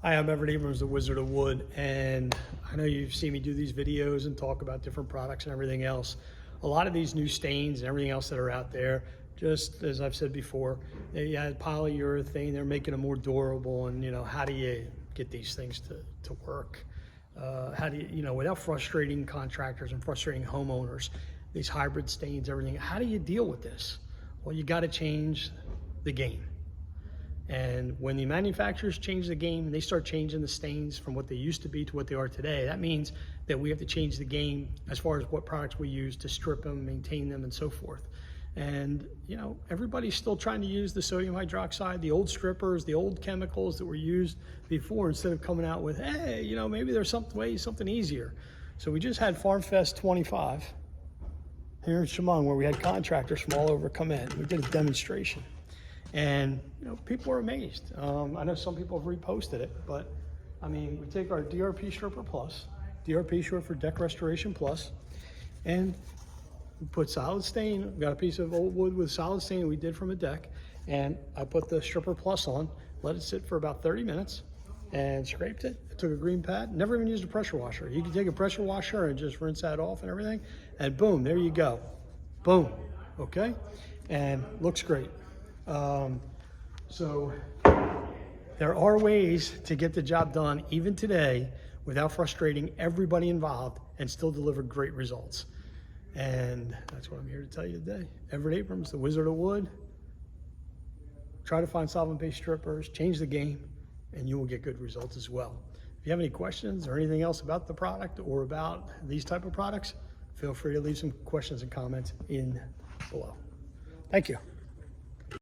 Hi, I'm Everett Abrams, the Wizard of Wood, and I know you've seen me do these videos and talk about different products and everything else. A lot of these new stains and everything else that are out there, just as I've said before, they had polyurethane, they're making them more durable, and how do you get these things to work? How do you, without frustrating contractors and frustrating homeowners, these hybrid stains, everything, how do you deal with this? Well, you got to change the game. And when the manufacturers change the game and they start changing the stains from what they used to be to what they are today, that means that we have to change the game as far as what products we use to strip them, maintain them, and so forth. And everybody's still trying to use the sodium hydroxide, the old strippers, the old chemicals that were used before, instead of coming out with, hey, maybe there's something easier. So we just had Farm Fest 25 here in Chemung, where we had contractors from all over come in. We did a demonstration. And people are amazed. I know some people have reposted it, but we take our DRP Stripper Plus, DRP short for Deck Restoration Plus, and we put solid stain. We got a piece of old wood with solid stain we did from a deck, and I put the Stripper Plus on, let it sit for about 30 minutes, and scraped it. I took a green pad, never even used a pressure washer. You can take a pressure washer and just rinse that off and everything, and boom, there you go. Boom, okay? And looks great. So there are ways to get the job done even today without frustrating everybody involved and still deliver great results. And that's what I'm here to tell you today. Everett Abrams, the Wizard of Wood. Try to find solvent-based strippers, change the game, and you will get good results as well. If you have any questions or anything else about the product or about these type of products, feel free to leave some questions and comments in below. Thank you.